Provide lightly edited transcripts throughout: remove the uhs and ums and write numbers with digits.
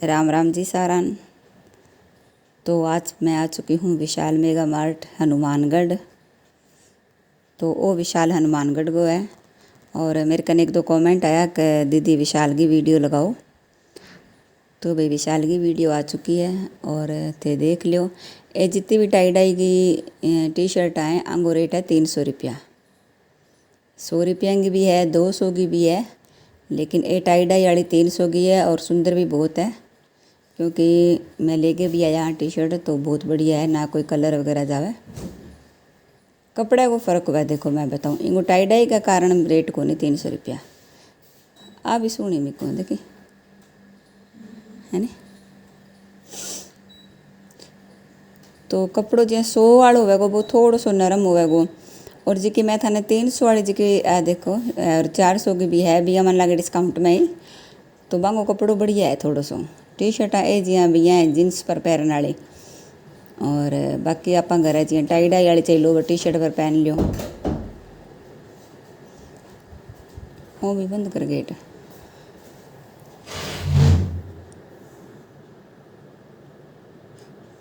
राम राम जी सारान। तो आज मैं आ चुकी हूँ विशाल मेगा मार्ट हनुमानगढ़। तो वो विशाल हनुमानगढ़ को है और मेरे कने एक दो कमेंट आया कि दीदी विशाल की वीडियो लगाओ। तो भाई विशाल की वीडियो आ चुकी है और थे देख लियो। ये जितनी भी टाई डाई की टी शर्ट आए आंगो रेट है 300 रुपया। 100 रुपया की भी है, 200 की भी है, लेकिन ये टाई डाई वाली 300 की है और सुंदर भी बहुत है। क्योंकि मैं लेके भी आया टी शर्ट तो बहुत बढ़िया है, ना कोई कलर वगैरह जावे। कपड़े को फ़र्क हुआ है, देखो मैं बताऊँ इनको टाई डाई का कारण रेट को नहीं 300 रुपया। आ भी सोनी मेरे को देखी है नी। तो कपड़ो जो 100 वालो होगा वो थोड़ो सो नरम होगा और जी मैं थाने 300 वाली जी देखो और 400 की भी है भी मन लगे डिस्काउंट में ही। तो बांगो कपड़ो बढ़िया है थोड़ो सो। टी शर्टा ये जियाँ भी हैं जीन्स पर पहनने वाली और बाकी आप घर जी टाई डाई वाली चाहिए लो टी शर्ट पर पहन लियो। वो भी बंद कर गेट।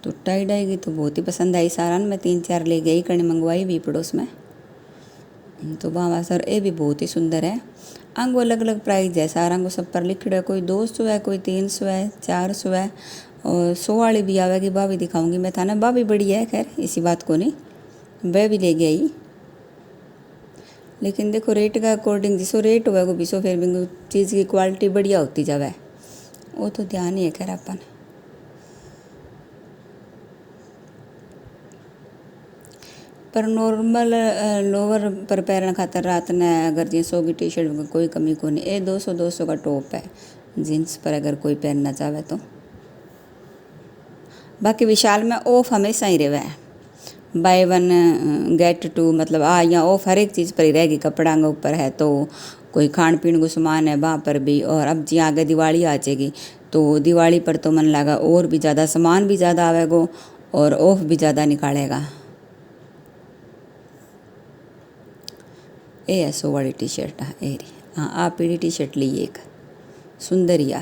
तो टाई डाई की तो बहुत ही पसंद आई सारान। मैं 3-4 ले गई करने मंगवाई भी पड़ोस में। तो बाबा सर ये भी बहुत ही सुंदर है। आंगो अलग अलग प्राइस है सारा को सब पर लिख रहा है। कोई 200 है, कोई 300 है, 400 है और 100 वाली भी आवेगी। बा भी दिखाऊंगी मैं थाना। बा भी बढ़िया है, खैर इसी बात को नहीं वह भी ले गई। लेकिन देखो रेट का अकॉर्डिंग जिसो रेट हुआ वो बिसो फिर भी चीज़ की क्वालिटी बढ़िया होती जावे वो तो ध्यान ही है खैर अपन। पर नॉर्मल लोअर पर पैरन खातर रात ने अगर जी 100 की टी शर्ट में कोई कमी को नहीं। ये 200 का टॉप है जीन्स पर अगर कोई पहनना चाहे तो। बाकी विशाल में ऑफ हमेशा ही रहे है। बाय वन गेट टू मतलब यहाँ ऑफ हर एक चीज़ पर ही रहेगी। कपड़ा के ऊपर है तो कोई खान पीन को सामान है वहाँ पर भी। और अब जी आगे दिवाली आ जाएगी तो दिवाली पर तो मन लगा और भी ज़्यादा सामान भी ज़्यादा आवेगा और ऑफ भी ज़्यादा निकालेगा। ये है 100 वाली टी शर्ट है। हाँ आप पीली टी शर्ट ली एक सुंदरिया।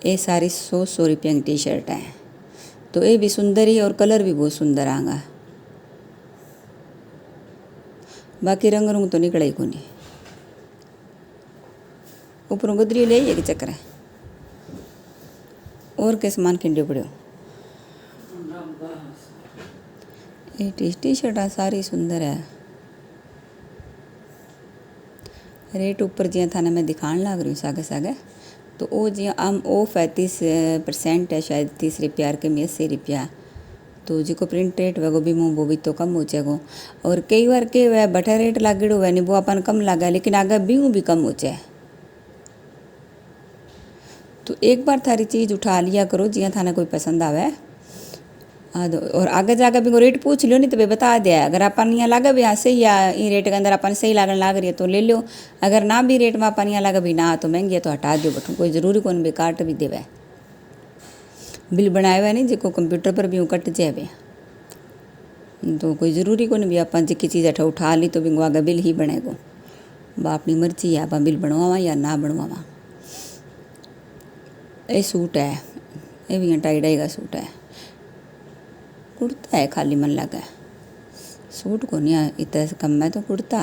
ये सारी 100 रुपये की टी शर्ट है। तो ये भी सुंदर ही और कलर भी बहुत सुंदर आगा। बाकी रंग रूंग तो निकले ही को नहीं। ऊपरों गुदरी ले एक चक्कर है और के सामान खिंडे पड़ो। ये टी शर्ट सारी सुंदर है। रेट ऊपर जियाँ थाने मैं दिखाने लग रही हूँ सागे सागे। तो वो जियाँ आम ऑफ है 30% है शायद 30 रुपया के में 80 रुपया। तो जो प्रिंट रेट वह भी मुँह वो भी तो कम हो जाएगा। और कई बार के वह बटा रेट लागेड़ो वह नहीं वो अपन कम लगा लेकिन आगे भी कम हो जाए। तो एक बार थारी चीज़ उठा लिया करो जियाँ थाने कोई पसंद आवे। और आगे जाकर भी रेट पूछ लियो नहीं तो वे बता दिया। अगर अपन यहाँ लगा भी हाँ सही या इन रेट के अंदर अपन सही लागन लाग रही है तो ले लो। अगर ना भी रेट में अपन यहाँ लगा भी ना तो महंगी है तो हटा दो बटू। कोई ज़रूरी कौन भी काट भी देवे। बिल बनाए हुआ नहीं जो कंप्यूटर पर भी कट जाए तो कोई ज़रूरी को नहीं भी अपन जी चीज़ अठा उठा ली तो भी आगे बिल ही बनेगो। बा अपनी मर्जी है आप बिल बनवावा या ना बनवावा। ये सूट है ये भी टाई डाई का सूट है। कुर्ता है खाली मन लगा सूट को नहीं इतना कम है तो कुर्ता।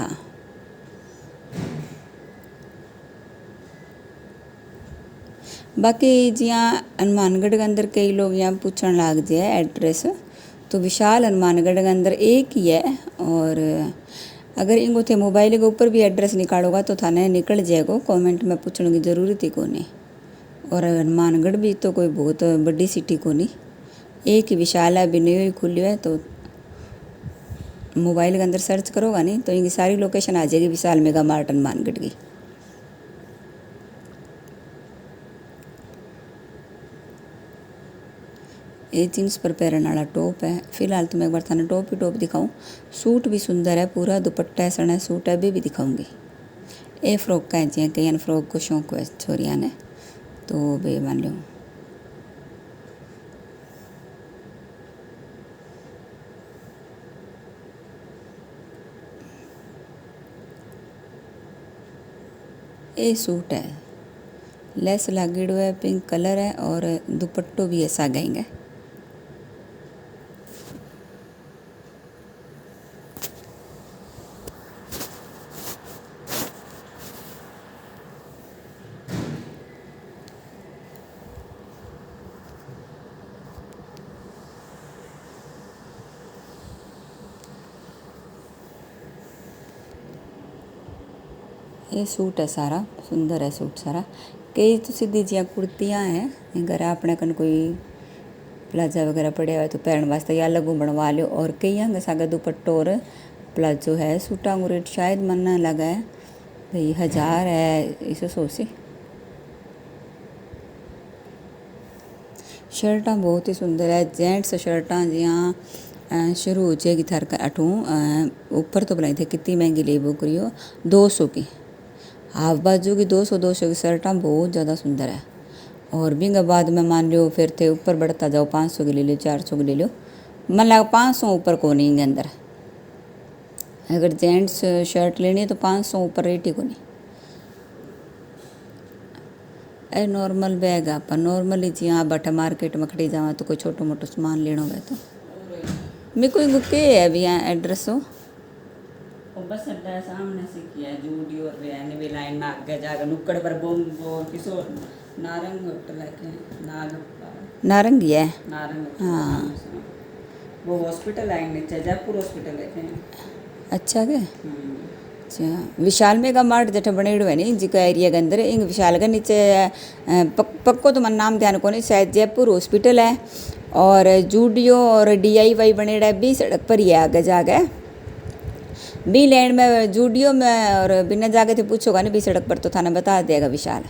बाकी जियाँ हनुमानगढ़ के अंदर कई लोग यहाँ पूछने लग जाए एड्रेस। तो विशाल हनुमानगढ़ के अंदर एक ही है। और अगर इनको थे मोबाइल के ऊपर भी एड्रेस निकालोगा तो थाने निकल जाएगा। कमेंट में पूछने की ज़रूरत ही को नहीं। और हनुमानगढ़ भी तो कोई बहुत बड़ी सिटी को नहीं। एक ही विशाल है बिना ही खुली है। तो मोबाइल के अंदर सर्च करोगा नहीं तो इनकी सारी लोकेशन आ जाएगी विशाल मेगा मार्ट हनुमानगढ़ की। ये जीन्स पर पहनने वाला टॉप है। फिलहाल तो मैं एक बार थाने टॉप ही टॉप दिखाऊं। सूट भी सुंदर है पूरा दुपट्टा है सड़ा सूट है भी दिखाऊंगी। ये फ्रॉक का है जी कई फ्रॉक को शौक है छोरिया ने तो वे मान लो। ये सूट है लेस लागेड़ो है, पिंक कलर है और दुपट्टो भी ऐसा गएंगे। ये सूट है सारा सुंदर है सूट सारा। कई तो सीधी जिया कुर्तियाँ हैं, अगर आपने कन कोई प्लाजा वगैरह पड़े हुआ तो पहनने वास्ते या अलग बनवा लो। और कई अंग सागा दुपट्टो और प्लाजो है। सूटा को रेट शायद मन लगा है भाई 1000 है इसे सोची। शर्टा बहुत ही सुंदर है, जेंट्स शर्टा जियाँ शुरू हो जाएगी थर अठू ऊपर तो बुलाई थे कितनी महंगी ले बुक रही हो 200 की, हाफ बाजू की 200 की शर्टा बहुत ज़्यादा सुंदर है। और भी बाद में मान लो फिर थे ऊपर बढ़ता जाओ 500 की ले लो 400 की ले लो, मन लगा 500 ऊपर को नहीं अंदर। अगर जेंट्स शर्ट लेनी है तो 500 ऊपर रेट ही को नहीं। ए नॉर्मल बैग आप नॉर्मली जी आप बटा मार्केट में खड़ी जावा तो कोई छोटो मोटो सामान लेना हो तो मेरे को के है भी यहाँ एड्रेस हो बस अड्डा सामने से किया है जूडी और रहने भी लाइन में आगे जाकर नुक्कड़ पर बोम वो किसो नारंग होटल है नारंगी है नारंग हाँ वो हॉस्पिटल है नीचे जयपुर हॉस्पिटल है। अच्छा के अच्छा विशाल मेगा मार्ट जठे बनेड़ो है नहीं जिका एरिया के अंदर इंग विशाल के नीचे पक्को तो मन नाम ध्यान को नहीं शायद जयपुर हॉस्पिटल है। और जूडियो और DIY बनेड़ा है भी सड़क पर ही आगे जाके बी लैंड में जूडियो में और बिना जाके थे पूछोगा नहीं बी सड़क पर तो थाने बता देगा विशाल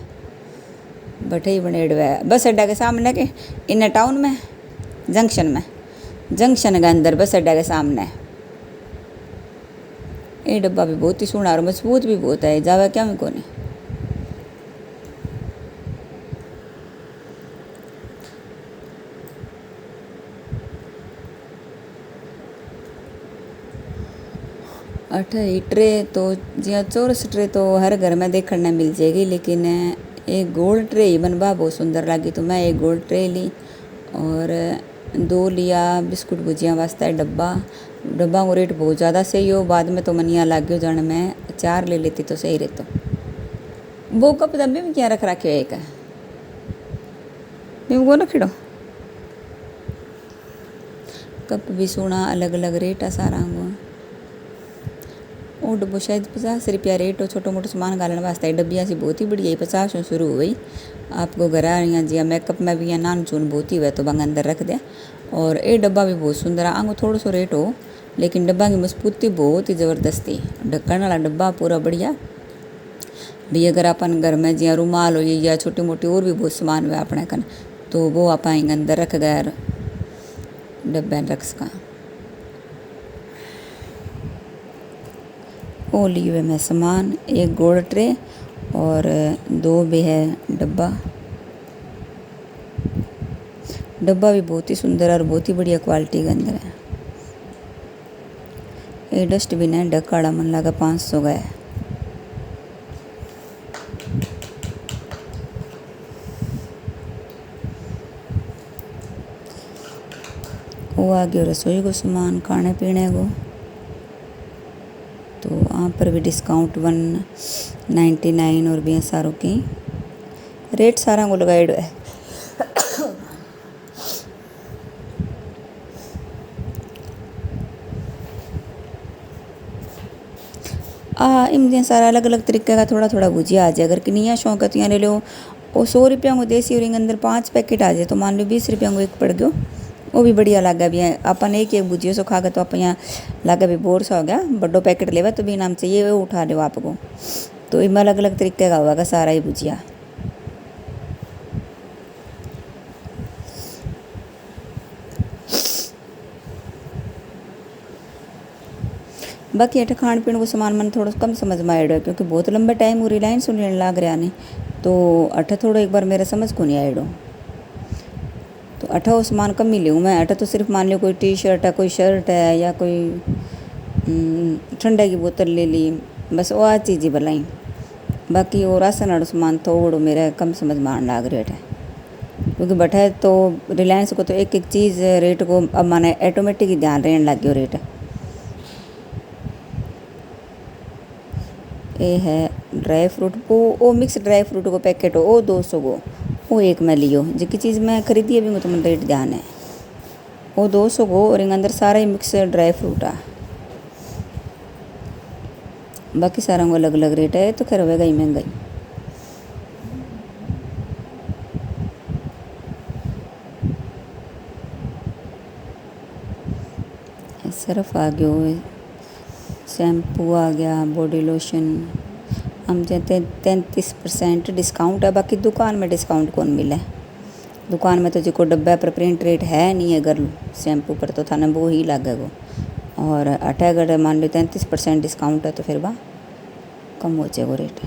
बटे ही बनेड़ो है बस अड्डा के सामने के इन टाउन में जंक्शन के अंदर बस अड्डा के सामने। ये डब्बा भी बहुत ही सोना और मजबूत भी बहुत है जावा क्या में कोने। अठ ट्रे तो जिया चौरस ट्रे तो हर घर में देखने मिल जाएगी, लेकिन एक गोल ट्रे ही बनवा बहुत सुंदर लगी तो मैं एक गोल ट्रे ली और 2 लिया बिस्कुट भुजिया वास्ते डब्बा को रेट बहुत ज़्यादा सही हो। बाद में तो मनिया लग गयो जाने मैं 4 ले लेती तो सही रहता। वो कप दबे में क्या रख रखे एक वो रखिड़ो कप भी सोना अलग अलग रेट है सारा वो डब्बो शायद 50 रुपया रेट हो। छोटो मोटो सामान गालने वास्ते डब्बियाँ सी बहुत ही बढ़िया ही 50 शुरू हो गई। आपको घर यहाँ जिया मेकअप में भी या नान चून बहुत ही हुआ तो बंग अंदर रख दे। और ये डब्बा भी बहुत सुंदर है आंगो थोड़ो सो रेट हो लेकिन डब्बा की मजबूती बहुत ही ज़बरदस्ती ढक्कन वाला डब्बा पूरा बढ़िया भी। अगर अपन घर में जिया रुमाल हो या छोटी मोटी और भी बहुत सामान हुआ अपने कन तो वो आप अंदर रख गए डब्बे रख सका। वो लिए हुए मैं सामान एक गोल ट्रे और 2 भी है डब्बा भी बहुत ही सुंदर और बहुत ही बढ़िया क्वालिटी के अंदर है। ये डस्टबिन है ढक्काड़ा मन लगा 500 का है। वो आ गया रसोई को सामान खाने पीने को तो यहाँ पर भी डिस्काउंट 199 और भी सारों की रेट सारा को लगाइड है। इनमें सारा अलग अलग तरीके का थोड़ा थोड़ा भुजिया आ जाए। अगर किनिया शौक है तो यहाँ ले लो और 100 रुपया को देसी और अंदर 5 पैकेट आ जाए तो मान लो 20 रुपया को एक पड़ गयो वो भी बढ़िया लगा भी है। अपन एक भुजिया सो खा गए तो आप यहाँ लगा भी बोर सा हो गया बड़ो पैकेट लेवा तो भी नाम चाहिए वो उठा लो आपको। तो इनमें अलग अलग तरीके का होगा सारा ही भुजिया। बाकी अठ खाण पीण को सामान मन थोड़ा कम समझ में आयो क्योंकि बहुत लंबे टाइम वो रिलायंस लेने लग रहा ने तो अठ थोड़ा एक बार मेरा समझ को नहीं आयो तो अठ वो सामान कम ही लूँ मैं। अठ तो सिर्फ मान लो कोई टी-शर्ट है कोई शर्ट है या कोई ठंडे की बोतल ले ली बस वो आ चीज़ ही भलाई बाकी और राशन वालों सामान थोड़ो मेरा कम समझ में आने लग रेट है, क्योंकि बैठे तो रिलायंस को तो एक एक चीज़ रेट को अब माने ऑटोमेटिक ही ध्यान रहने लग गया रेट। ये है ड्राई फ्रूट वो मिक्स ड्राई फ्रूट को पैकेट हो वो 200 को वो एक मैं लियो जिकी चीज़ मैं खरीदी अभी तो रेट ध्यान है वो 200 को और अंदर सारा ही मिक्स ड्राई फ्रूट है। बाकी सारा को अलग अलग रेट है तो खैर होगा ही महंगाई। सर्फ आ गया, शैम्पू आ गया, बॉडी लोशन हम कहते 33% डिस्काउंट है। बाकी दुकान में डिस्काउंट कौन मिले, दुकान में तो जो डब्बा पर प्रिंट रेट है नहीं, अगर शैम्पू पर तो थाने वो ही लगेगा। और अठे अगर मान लो 33% डिस्काउंट है तो फिर वह कम हो जाएगा रेट।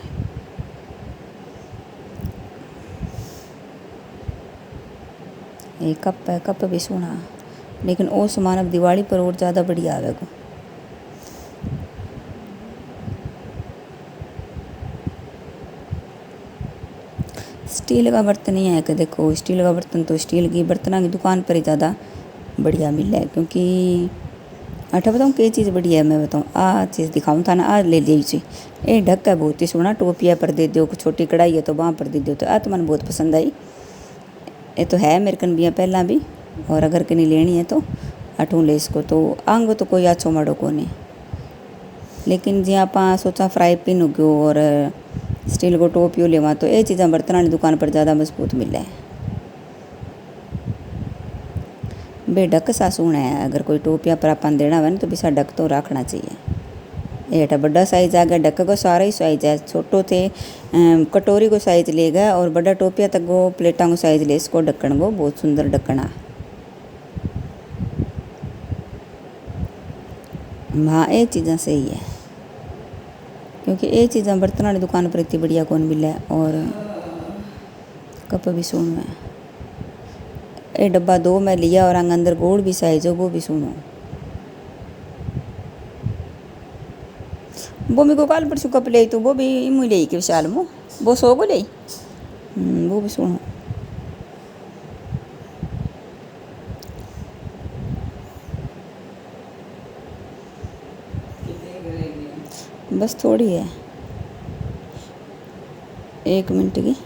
ये कप है, कप भी सोना, लेकिन वो सामान अब दिवाली पर और ज़्यादा बढ़िया आवेगा। स्टील का बर्तन ही है कि देखो स्टील का बर्तन तो स्टील की बर्तनों की दुकान पर ही ज़्यादा बढ़िया मिला है। क्योंकि अठा बताऊँ कई चीज़ बढ़िया है, मैं बताऊँ आ चीज़ दिखाऊँ था ना, आ ले ली चीज़ ये ढक है बहुत ही सोना, टोपिया पर दे दो, छोटी कढ़ाई है तो वहाँ पर दे दो, तो आ तो मन बहुत पसंद आई। ये तो है मेरे कन भी पहला भी, और अगर कहीं लेनी है तो अठू ले इसको, तो आंगो तो कोई अच्छो माड़ो को नहीं। लेकिन जी आप सोचा फ्राई पैन हो गयो और स्टील को टोपियो लेवा तो ये चीज़ा बर्तन वाली दुकान पर ज़्यादा मजबूत मिले है। बेढक सा सोना है, अगर कोई टोपिया पर अपन देना हुआ ना तो बिसा ढक तो रखना चाहिए। ये बड़ा साइज आ गया, ढक को सारा ही साइज है, छोटो थे कटोरी को साइज लेगा और बड़ा टोपिया तक वो प्लेटा को साइज ले, इसको ढक्कन को बहुत सुंदर ढक्कना। हाँ ये चीज़ा सही है, क्योंकि ये चीज़ा बर्तन वाली दुकान पर इतनी बढ़िया कौन मिले। और कप भी सुनो है, ये डब्बा 2 में लिया और अंदर गोल भी साइज हो वो भी सुनो। वो मेरे को कल परसों कप ले तो वो भी इमू ले के विशाल मो वो 100 को ले वो भी सुनो। बस थोड़ी है 1 मिनट की।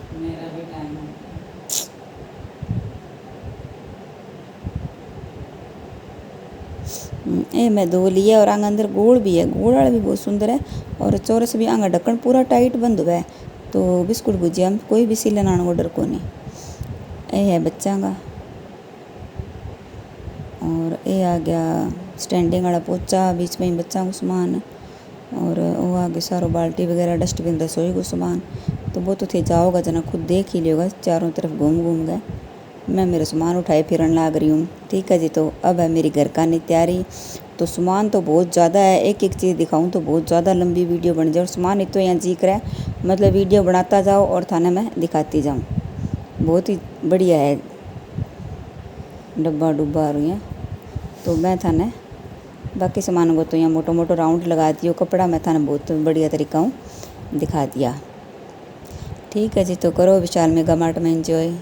ये मैं 2 लिया और आंग अंदर गोल भी है, गोल वाला भी बहुत सुंदर है और चौरस भी आंगा ढक्कन पूरा टाइट बंद हुआ है, तो बिस्कुट भुजिया में कोई भी सिलन आने को डर को नहीं। ये है बच्चा का, और ये आ गया स्टैंडिंग वाला पोचा, बीच में ही बच्चा को सामान, और वो आगे सारो बाल्टी वगैरह डस्टबिन रसोई को सामान। तो वो तो थे जाओगा जना खुद देख ही लेगा, चारों तरफ घूम घूम गए। मैं मेरा सामान उठाए फिरन लाग रही हूँ। ठीक है जी, तो अब है मेरी घर का नहीं तैयारी। तो सामान तो बहुत ज़्यादा है, एक एक चीज़ दिखाऊँ तो बहुत ज़्यादा लंबी वीडियो बन जाए, और सामान इतना यहाँ जी कर मतलब वीडियो बनाता जाओ और थाने में दिखाती जाऊँ। बहुत ही बढ़िया है डब्बा डुब्बा और यहाँ। तो मैं थाने बाकी सामान को तो यहाँ मोटो मोटो राउंड लगा दियो, कपड़ा मैं थाने बहुत बढ़िया तरीका हूँ दिखा दिया। ठीक है जी, तो करो विशाल मेगा मार्ट में एंजॉय।